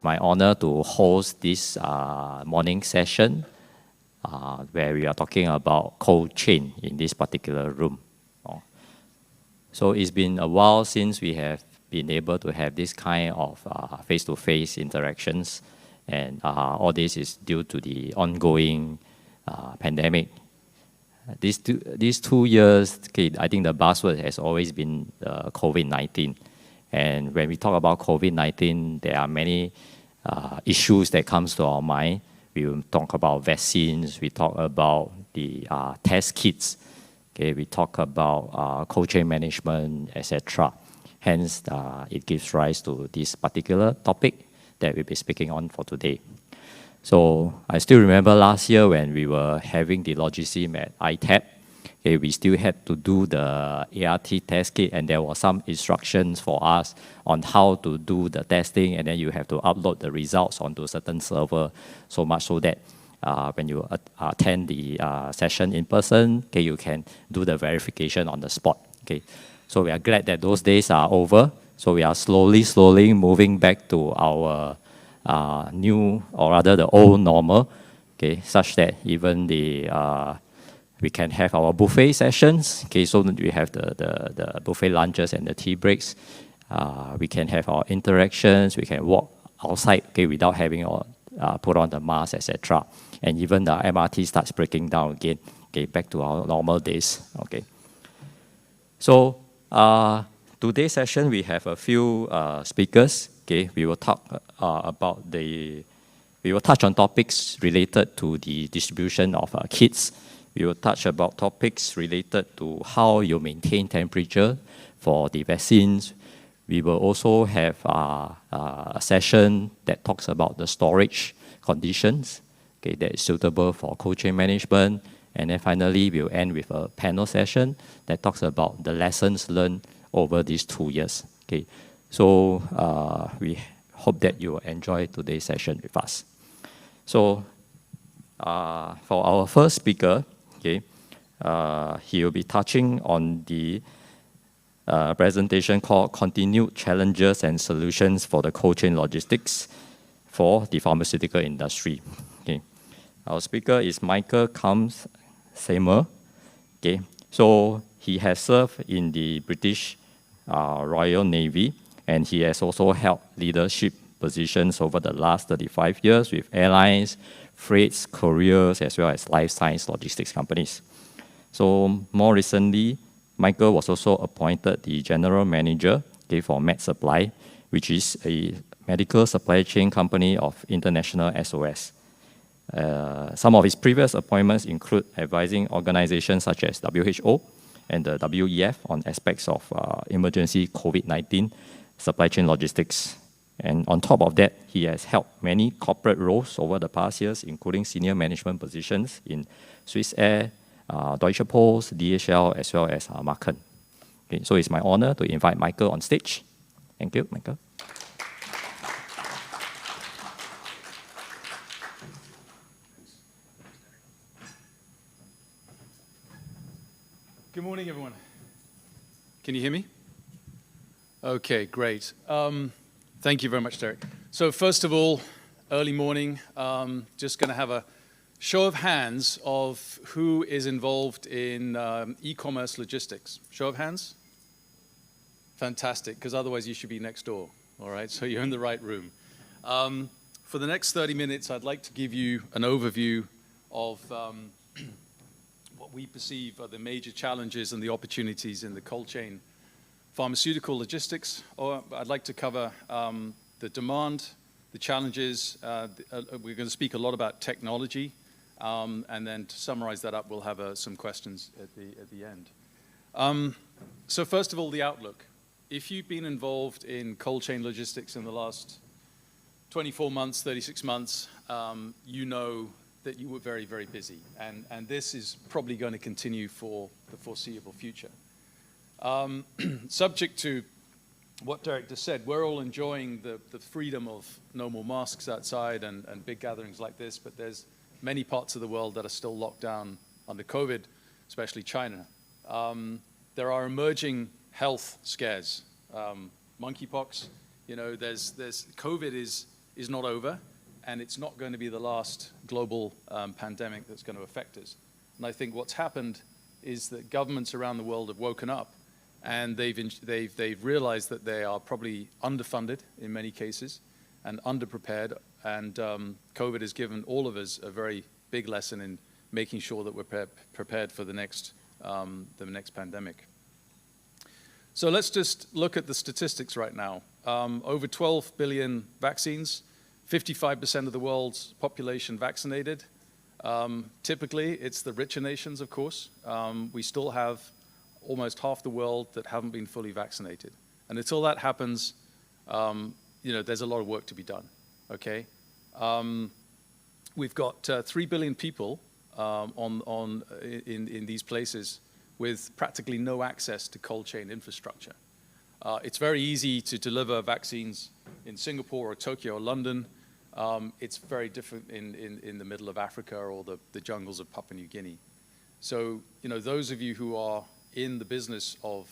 my honor to host this morning session where we are talking about cold chain in this particular room. So it's been a while since we have been able to have this kind of face-to-face interactions, and all this is due to the ongoing pandemic. These 2 years, okay, I think the buzzword has always been COVID-19. And when we talk about COVID-19, there are many issues that comes to our mind. We will talk about vaccines, we talk about the test kits, okay, we talk about cold chain management, etc. Hence, it gives rise to this particular topic that we'll be speaking on for today. So I still remember last year when we were having the LogiSYM at ITAP, okay, we still had to do the ART test kit, and there were some instructions for us on how to do the testing, and then you have to upload the results onto a certain server, so much so that when you attend the session in person, okay, you can do the verification on the spot. Okay. So we are glad that those days are over. So we are slowly moving back to our new, or rather the old normal, okay, such that even we can have our buffet sessions, okay, so that we have the buffet lunches and the tea breaks. We can have our interactions, we can walk outside, okay, without having put on the mask, etc. And even the MRT starts breaking down again, okay, back to our normal days, okay. So today's session, we have a few speakers. Okay, we will talk we will touch on topics related to the distribution of kits. We will touch about topics related to how you maintain temperature for the vaccines. We will also have a session that talks about the storage conditions, okay, that is suitable for cold chain management. And then finally, we'll end with a panel session that talks about the lessons learned over these 2 years. Okay. So we hope that you will enjoy today's session with us. So for our first speaker, okay, he will be touching on the presentation called Continued Challenges and Solutions for the Cold Chain Logistics for the Pharmaceutical Industry. Okay. Our speaker is Michael Kamshamer. Okay. So he has served in the British Royal Navy, and he has also held leadership positions over the last 35 years with airlines, freights, couriers, as well as life science logistics companies. So more recently, Michael was also appointed the general manager, okay, for MedSupply, which is a medical supply chain company of international SOS. Some of his previous appointments include advising organizations such as WHO and the WEF on aspects of emergency COVID-19 supply chain logistics. And on top of that, he has held many corporate roles over the past years, including senior management positions in Swiss Air, Deutsche Post, DHL, as well as Marken. Okay, so it's my honor to invite Michael on stage. Thank you, Michael. Good morning, everyone. Can you hear me? Okay, great. Thank you very much, Derek. So first of all, early morning, just going to have a show of hands of who is involved in e-commerce logistics. Show of hands? Fantastic, because otherwise you should be next door, all right? So you're in the right room. For the next 30 minutes, I'd like to give you an overview of what we perceive are the major challenges and the opportunities in the cold chain pharmaceutical logistics. Or I'd like to cover the demand, the challenges. We're going to speak a lot about technology, and then to summarize that up, we'll have some questions at the end. So first of all, the outlook. If you've been involved in cold chain logistics in the last 24 months, 36 months, you know that you were very, very busy. And this is probably going to continue for the foreseeable future. Subject to what Derek just said, we're all enjoying the freedom of no more masks outside and big gatherings like this, but there's many parts of the world that are still locked down under COVID, especially China. There are emerging health scares. Monkeypox, you know, there's COVID is is not over, and it's not going to be the last global pandemic that's going to affect us. And I think what's happened is that governments around the world have woken up, and they've realized that they are probably underfunded in many cases and underprepared, and COVID has given all of us a very big lesson in making sure that we're prepared for the next pandemic. So let's just look at the statistics right now. Over 12 billion vaccines, 55% of the world's population vaccinated. Typically, it's the richer nations, of course. We still have almost half the world that haven't been fully vaccinated. And until that happens, there's a lot of work to be done, okay? We've got 3 billion people in these places with practically no access to cold chain infrastructure. It's very easy to deliver vaccines in Singapore or Tokyo or London. It's very different in the middle of Africa or the jungles of Papua New Guinea. So, those of you who are in the business of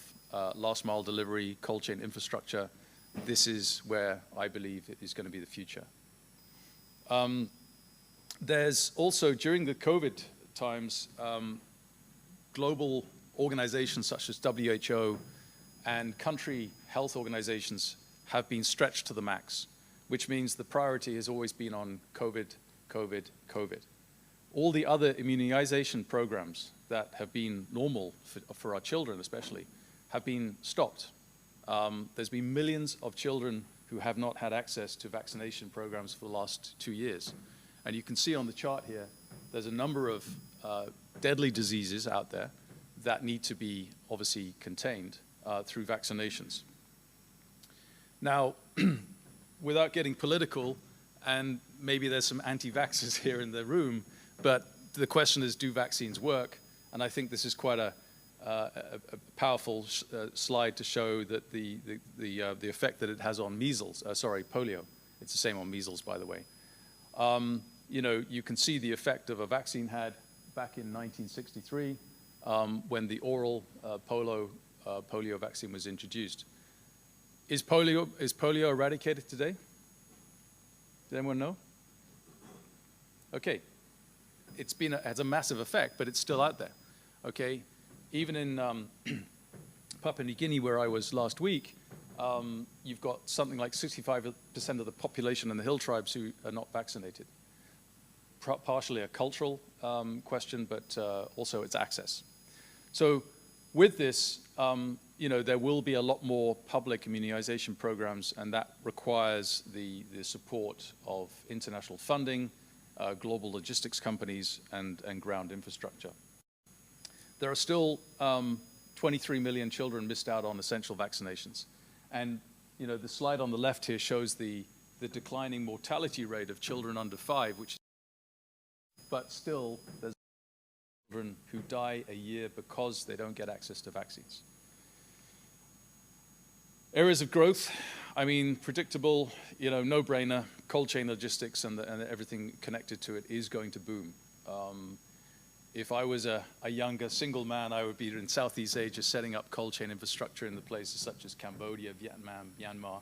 last mile delivery, cold chain infrastructure, this is where I believe it is going to be the future. There's also, during the COVID times, global organizations such as WHO and country health organizations have been stretched to the max, which means the priority has always been on COVID, COVID, COVID. All the other immunization programs that have been normal for our children especially have been stopped. There's been millions of children who have not had access to vaccination programs for the last 2 years. And you can see on the chart here, there's a number of deadly diseases out there that need to be obviously contained through vaccinations. Now, without getting political, and maybe there's some anti-vaxxers here in the room, but the question is, do vaccines work? And I think this is quite a powerful slide to show that the effect that it has on polio. It's the same on measles, by the way. You can see the effect of a vaccine had back in 1963 when the oral polio vaccine was introduced. Is polio eradicated today? Does anyone know? Okay. It has a massive effect, but it's still out there. Okay. Even in Papua New Guinea, where I was last week, you've got something like 65% of the population in the hill tribes who are not vaccinated. Partially a cultural question, but also it's access. So with this, there will be a lot more public immunization programs, and that requires the support of international funding, global logistics companies, and ground infrastructure. There are still 23 million children missed out on essential vaccinations. And the slide on the left here shows the declining mortality rate of children under 5, but still there's children who die a year because they don't get access to vaccines. Areas of growth, predictable, no-brainer, cold chain logistics and everything connected to it is going to boom. If I was a younger single man, I would be in Southeast Asia setting up cold chain infrastructure in the places such as Cambodia, Vietnam, Myanmar.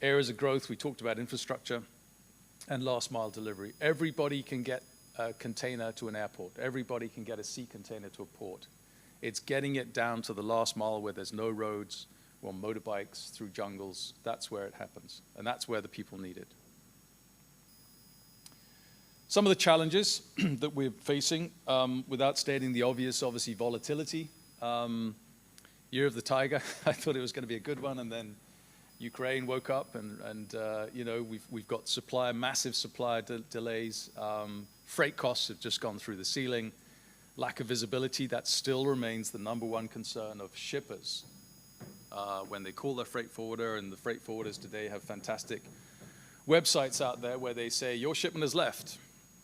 Areas of growth, we talked about infrastructure and last mile delivery. Everybody can get a container to an airport. Everybody can get a sea container to a port. It's getting it down to the last mile where there's no roads or motorbikes through jungles. That's where it happens, and that's where the people need it. Some of the challenges that we're facing, without stating the obvious, obviously volatility. Year of the Tiger, I thought it was going to be a good one, and then Ukraine woke up, and we've got massive supplier delays. Freight costs have just gone through the ceiling. Lack of visibility, that still remains the #1 concern of shippers. When they call their freight forwarder, and the freight forwarders today have fantastic websites out there where they say, your shipment has left,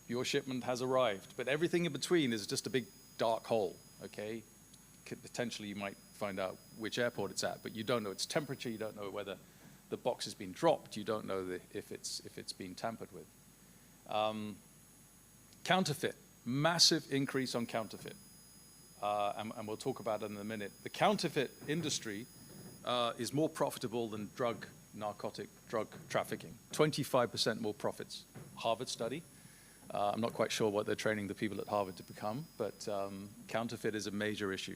your shipment has arrived, but everything in between is just a big dark hole, okay? Potentially you might find out which airport it's at, but you don't know its temperature, you don't know whether the box has been dropped, you don't know if it's been tampered with. Counterfeit, massive increase on counterfeit, and we'll talk about it in a minute. The counterfeit industry is more profitable than drug narcotic drug trafficking. 25% more profits. Harvard study. I'm not quite sure what they're training the people at Harvard to become, but counterfeit is a major issue,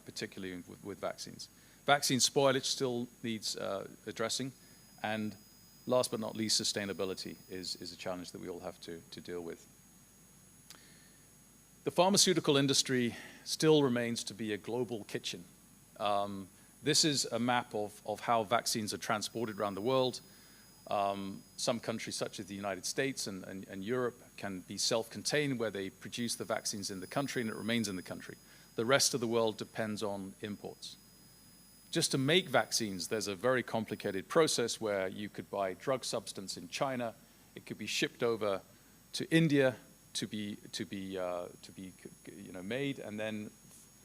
particularly with vaccines. Vaccine spoilage still needs addressing, and last but not least, sustainability is a challenge that we all have to deal with. The pharmaceutical industry still remains to be a global kitchen. This is a map of how vaccines are transported around the world. Some countries, such as the United States and Europe, can be self-contained, where they produce the vaccines in the country and it remains in the country. The rest of the world depends on imports. Just to make vaccines, there's a very complicated process where you could buy drug substance in China. It could be shipped over to India to be made, and then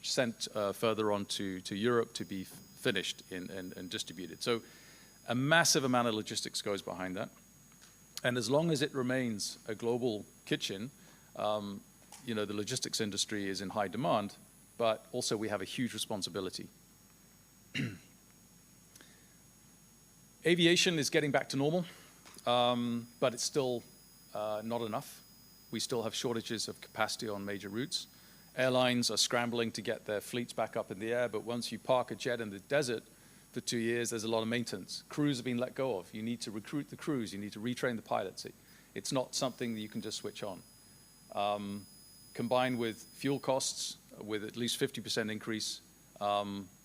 sent further on to Europe to be finished and distributed. So a massive amount of logistics goes behind that. And as long as it remains a global kitchen, the logistics industry is in high demand, but also we have a huge responsibility. Aviation is getting back to normal, but it's still not enough. We still have shortages of capacity on major routes. Airlines are scrambling to get their fleets back up in the air, but once you park a jet in the desert for 2 years, there's a lot of maintenance. Crews have been let go of. You need to recruit the crews. You need to retrain the pilots. It's not something that you can just switch on. Combined with fuel costs, with at least 50% increase,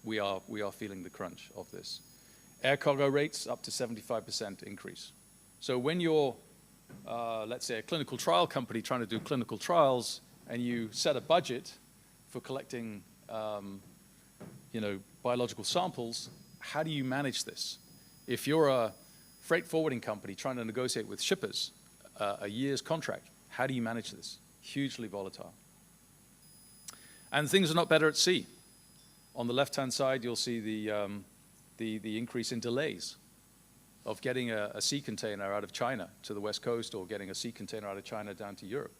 we are feeling the crunch of this. Air cargo rates up to 75% increase. So when you're, let's say, a clinical trial company trying to do clinical trials, and you set a budget for collecting, biological samples, how do you manage this? If you're a freight forwarding company trying to negotiate with shippers a year's contract, how do you manage this? Hugely volatile. And things are not better at sea. On the left-hand side, you'll see the increase in delays of getting a sea container out of China to the West Coast, or getting a sea container out of China down to Europe.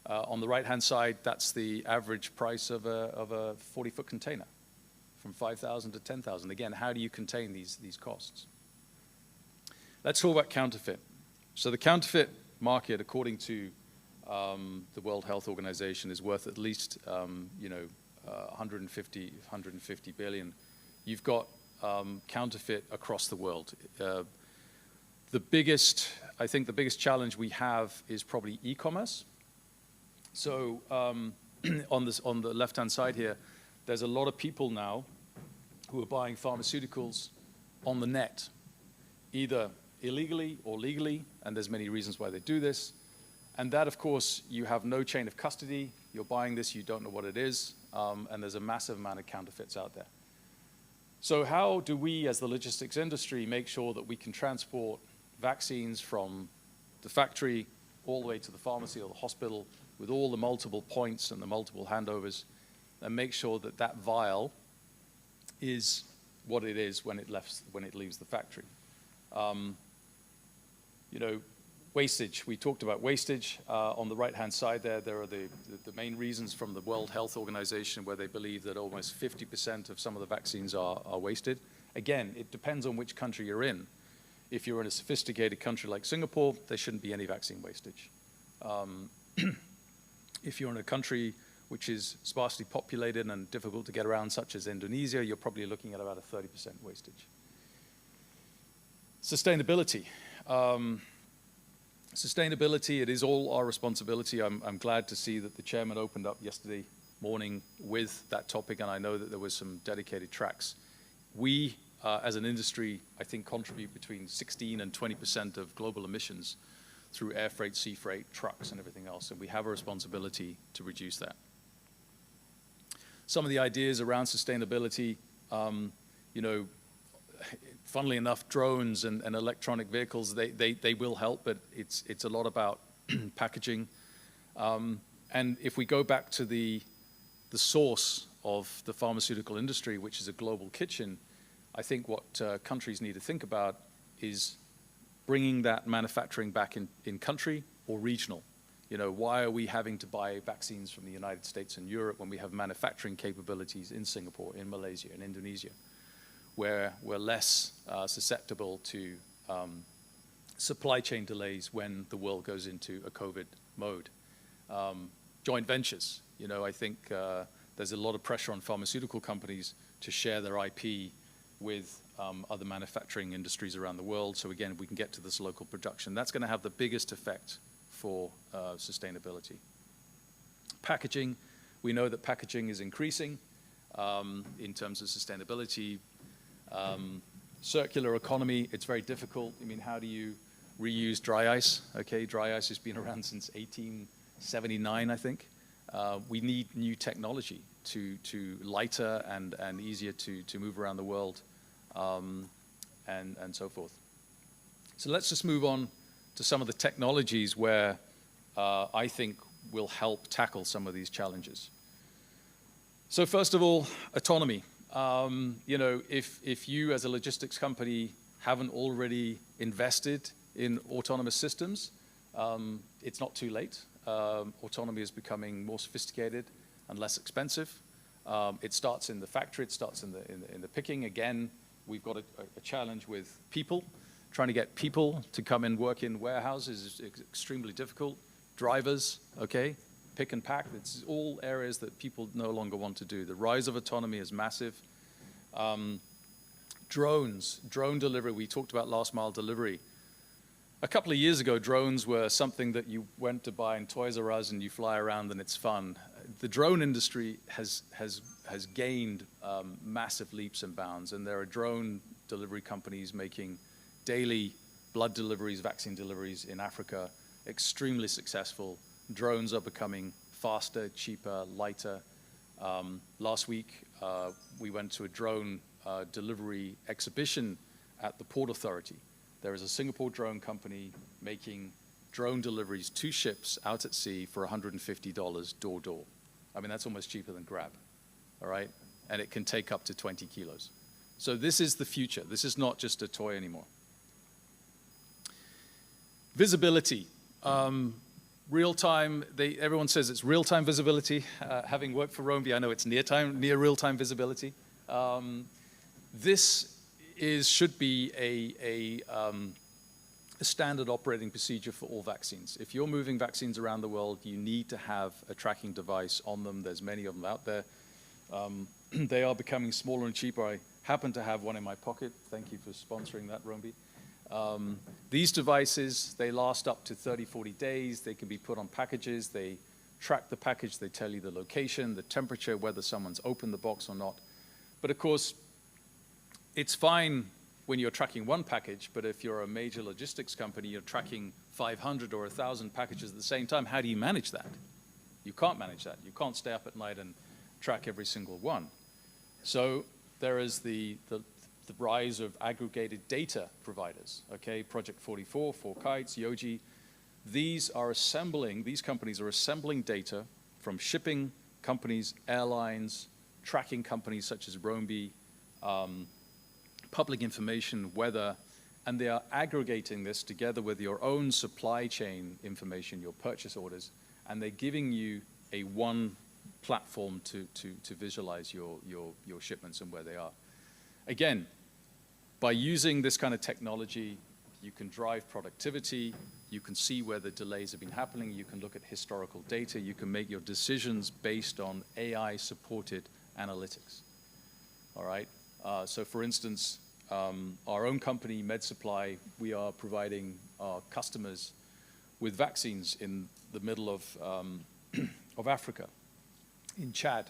On the right-hand side, that's the average price of a 40-foot container, from 5,000 to 10,000. Again, how do you contain these costs? Let's talk about counterfeit. So the counterfeit market, according to the World Health Organization, is worth at least 150 billion. You've got counterfeit across the world. I think the biggest challenge we have is probably e-commerce. So on the left-hand side here, there's a lot of people now who are buying pharmaceuticals on the net, either illegally or legally, and there's many reasons why they do this. And that, of course, you have no chain of custody. You're buying this, you don't know what it is, and there's a massive amount of counterfeits out there. So how do we, as the logistics industry, make sure that we can transport vaccines from the factory all the way to the pharmacy or the hospital, with all the multiple points and the multiple handovers, and make sure that that vial is what it is when it leaves the factory? Wastage. We talked about wastage. On the right-hand side there are the main reasons from the World Health Organization, where they believe that almost 50% of some of the vaccines are wasted. Again, it depends on which country you're in. If you're in a sophisticated country like Singapore, there shouldn't be any vaccine wastage. If you're in a country which is sparsely populated and difficult to get around, such as Indonesia, you're probably looking at about a 30% wastage. Sustainability. Sustainability, it is all our responsibility. I'm glad to see that the chairman opened up yesterday morning with that topic, and I know that there was some dedicated tracks. We, as an industry, I think contribute between 16 and 20% of global emissions through air freight, sea freight, trucks, and everything else, and we have a responsibility to reduce that. Some of the ideas around sustainability, funnily enough, drones and electronic vehicles, they will help, but it's a lot about packaging. And if we go back to the source of the pharmaceutical industry, which is a global kitchen, I think what countries need to think about is bringing that manufacturing back in country or regional. Why are we having to buy vaccines from the United States and Europe when we have manufacturing capabilities in Singapore, in Malaysia, in Indonesia? where we're less susceptible to supply chain delays when the world goes into a COVID mode. Joint ventures, I think there's a lot of pressure on pharmaceutical companies to share their IP with other manufacturing industries around the world. So again, we can get to this local production. That's going to have the biggest effect for sustainability. Packaging, we know that packaging is increasing in terms of sustainability. Circular economy, it's very difficult. I mean, how do you reuse dry ice? Okay, dry ice has been around since 1879, I think. We need new technology to lighter and easier to move around the world, and so forth. So let's just move on to some of the technologies where I think will help tackle some of these challenges. So first of all, autonomy. If you as a logistics company haven't already invested in autonomous systems, it's not too late. Autonomy is becoming more sophisticated and less expensive. It starts in the factory, it starts in the picking. Again, we've got a challenge with people. Trying to get people to come and work in warehouses is extremely difficult. Drivers, okay, pick and pack, it's all areas that people no longer want to do. The rise of autonomy is massive. Drones, drone delivery, we talked about last mile delivery. A couple of years ago, drones were something that you went to buy in Toys R Us and you fly around and it's fun. The drone industry has gained massive leaps and bounds, and there are drone delivery companies making daily blood deliveries, vaccine deliveries in Africa, extremely successful. Drones are becoming faster, cheaper, lighter. Last week, we went to a drone delivery exhibition at the Port Authority. There is a Singapore drone company making drone deliveries to ships out at sea for $150 door-door. I mean, that's almost cheaper than Grab, all right? And it can take up to 20 kilos. So this is the future. This is not just a toy anymore. Visibility. Real-time, everyone says it's real-time visibility. Having worked for Roamby, I know it's near real-time visibility. This should be a standard operating procedure for all vaccines. If you're moving vaccines around the world, you need to have a tracking device on them. There's many of them out there. They are becoming smaller and cheaper. I happen to have one in my pocket. Thank you for sponsoring that, Roamby. These devices, they last up to 30, 40 days. They can be put on packages. They track the package. They tell you the location, the temperature, whether someone's opened the box or not. But of course, it's fine when you're tracking one package, but if you're a major logistics company, you're tracking 500 or 1,000 packages at the same time. How do you manage that? You can't manage that. You can't stay up at night and track every single one. So there is the rise of aggregated data providers, okay? Project 44, 4Kites, Yogi. These companies are assembling data from shipping companies, airlines, tracking companies such as Roamby, public information, weather, and they are aggregating this together with your own supply chain information, your purchase orders, and they're giving you a one platform to visualize your shipments and where they are. Again, by using this kind of technology, you can drive productivity, you can see where the delays have been happening, you can look at historical data, you can make your decisions based on AI-supported analytics, all right? So for instance, our own company, MedSupply, we are providing our customers with vaccines in the middle of Africa, in Chad.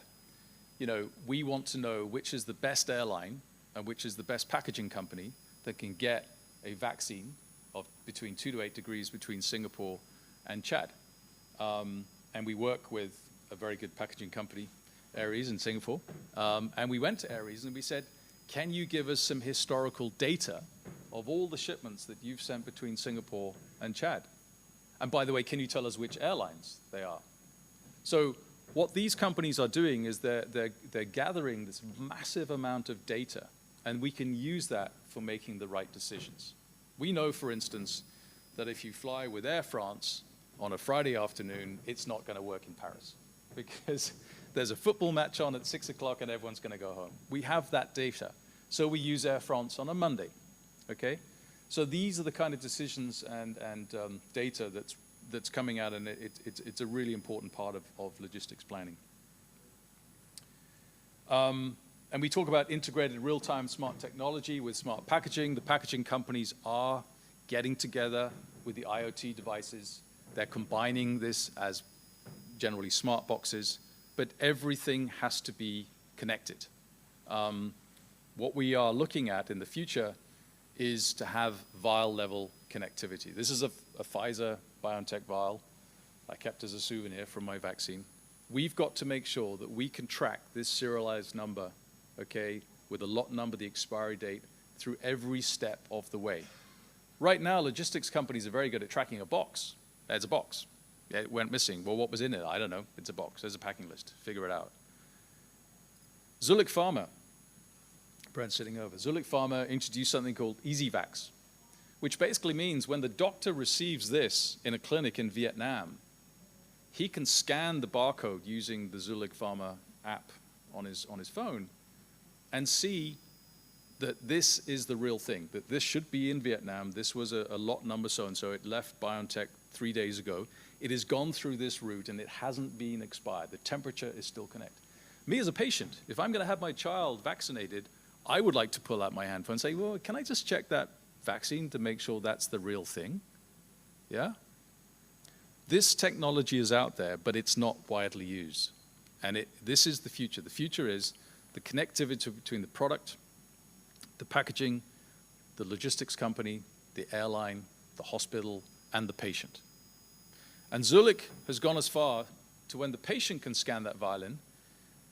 We want to know which is the best airline and which is the best packaging company that can get a vaccine of between 2 to 8 degrees between Singapore and Chad. And we work with a very good packaging company, Aries in Singapore. And we went to Aries and we said, can you give us some historical data of all the shipments that you've sent between Singapore and Chad? And by the way, can you tell us which airlines they are? So what these companies are doing is they're gathering this massive amount of data, and we can use that for making the right decisions. We know, for instance, that if you fly with Air France on a Friday afternoon, it's not going to work in Paris because there's a football match on at 6 o'clock and everyone's going to go home. We have that data. so we use Air France on a Monday, okay? So these are the kind of decisions and data that's coming out, and it's a really important part of logistics planning. And we talk about integrated real-time smart technology with smart packaging. The packaging companies are getting together with the IoT devices. They're combining this as generally smart boxes, but everything has to be connected. What we are looking at in the future is to have vial-level connectivity. This is a Pfizer-BioNTech vial I kept as a souvenir from my vaccine. We've got to make sure that we can track this serialized number, okay, with the lot number, the expiry date, through every step of the way. Right now, logistics companies are very good at tracking a box. There's a box. It went missing. Well, what was in it? I don't know. It's a box. There's a packing list. Figure it out. Zuellig Pharma, Brent's sitting over. Zuellig Pharma introduced something called EasyVax, which basically means when the doctor receives this in a clinic in Vietnam, he can scan the barcode using the Zuellig Pharma app on his phone and see that this is the real thing, that this should be in Vietnam. This was a lot number so-and-so. It left BioNTech 3 days ago. It has gone through this route and it hasn't been expired. The temperature is still correct. Me as a patient, if I'm going to have my child vaccinated, I would like to pull out my handphone and say, well, can I just check that vaccine to make sure that's the real thing? Yeah? This technology is out there, but it's not widely used. And this is the future. The future is the connectivity between the product, the packaging, the logistics company, the airline, the hospital, and the patient. And Zuellig has gone as far to when the patient can scan that vial in,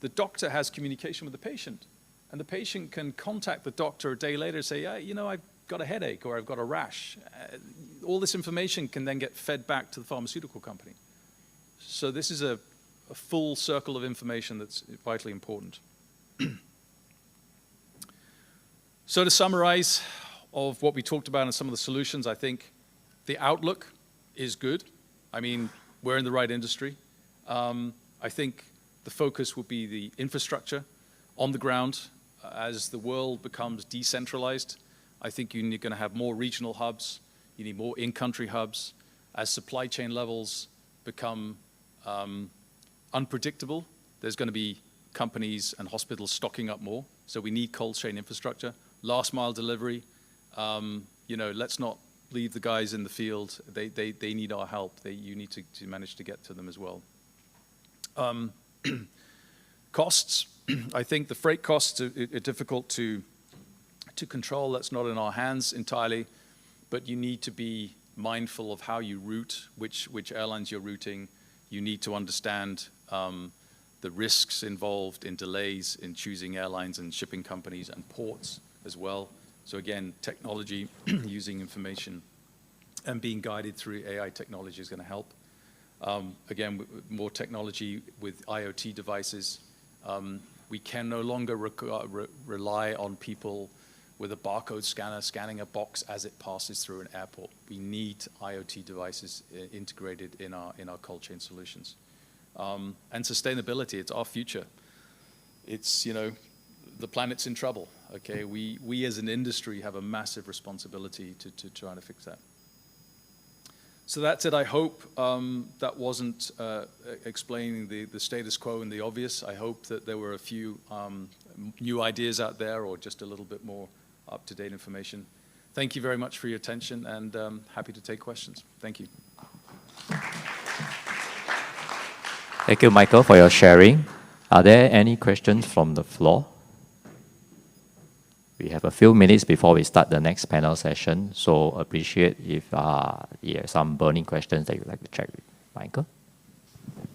the doctor has communication with the patient. And the patient can contact the doctor a day later and say, yeah, you know, I've got a headache or I've got a rash. All this information can then get fed back to the pharmaceutical company. So this is a full circle of information that's vitally important. So to summarize of what we talked about and some of the solutions, I think the outlook is good. I mean, we're in the right industry. I think the focus will be the infrastructure on the ground. As the world becomes decentralized, I think you're going to have more regional hubs. You need more in-country hubs. As supply chain levels become unpredictable, there's going to be companies and hospitals stocking up more. So we need cold chain infrastructure. Last mile delivery, you know, let's not leave the guys in the field. They need our help. You need to manage to get to them as well. Costs, I think the freight costs are difficult to control. That's not in our hands entirely, but you need to be mindful of how you route, which airlines you're routing. You need to understand the risks involved in delays in choosing airlines and shipping companies and ports as well. So again, technology, using information and being guided through AI technology is going to help. Again, more technology with IoT devices. We can no longer rely on people with a barcode scanner scanning a box as it passes through an airport. We need IoT devices integrated in our cold chain solutions. And sustainability, it's our future. It's, you know, the planet's in trouble, okay? We as an industry have a massive responsibility to try to fix that. So that's it. I hope that wasn't explaining the status quo and the obvious. I hope that there were a few new ideas out there or just a little bit more up-to-date information. Thank you very much for your attention, and happy to take questions. Thank you. Thank you, Michael, for your sharing. Are there any questions from the floor? We have a few minutes before we start the next panel session, so appreciate if you have some burning questions that you'd like to check with Michael.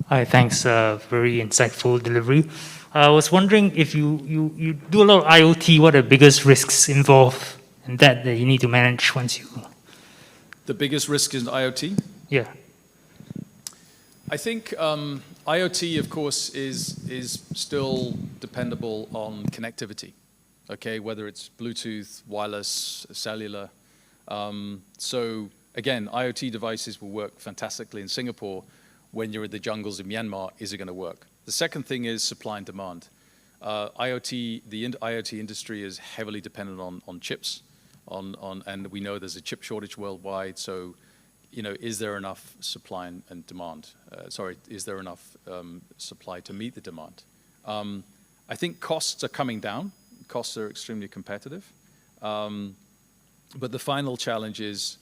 Hi, thanks. Very insightful delivery. I was wondering if you do a lot of IoT, what are the biggest risks involved in that you need to manage once you... The biggest risk is IoT? Yeah. I think IoT, of course, is still dependable on connectivity. Okay, whether it's Bluetooth, wireless, cellular. So again, IoT devices will work fantastically in Singapore. When you're in the jungles of Myanmar, is it going to work? The second thing is supply and demand. IoT, the IoT industry is heavily dependent on chips, and we know there's a chip shortage worldwide. So, is there enough supply and demand? Is there enough supply to meet the demand? I think costs are coming down. Costs are extremely competitive. But the final challenge is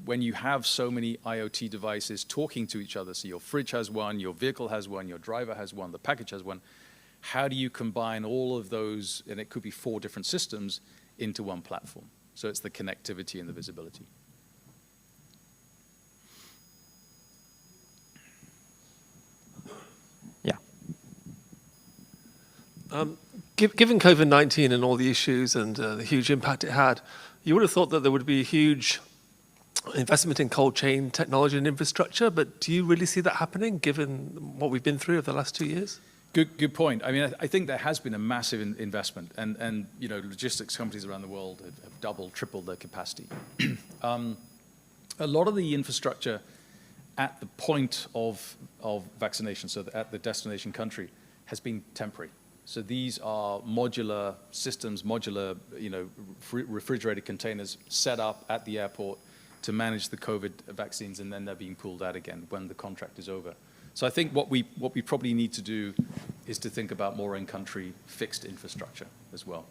when you have so many IoT devices talking to each other, so your fridge has one, your vehicle has one, your driver has one, the package has one, how do you combine all of those, and it could be 4 different systems, into one platform? So it's the connectivity and the visibility. Yeah. Given COVID-19 and all the issues and the huge impact it had, you would have thought that there would be a huge investment in cold chain technology and infrastructure, but do you really see that happening given what we've been through over the last 2 years? Good point. I mean, I think there has been a massive investment, and logistics companies around the world have doubled, tripled their capacity. A lot of the infrastructure at the point of vaccination, so at the destination country, has been temporary. So these are modular systems, refrigerated containers set up at the airport to manage the COVID vaccines, and then they're being pulled out again when the contract is over. So I think what we probably need to do is to think about more in-country fixed infrastructure as well.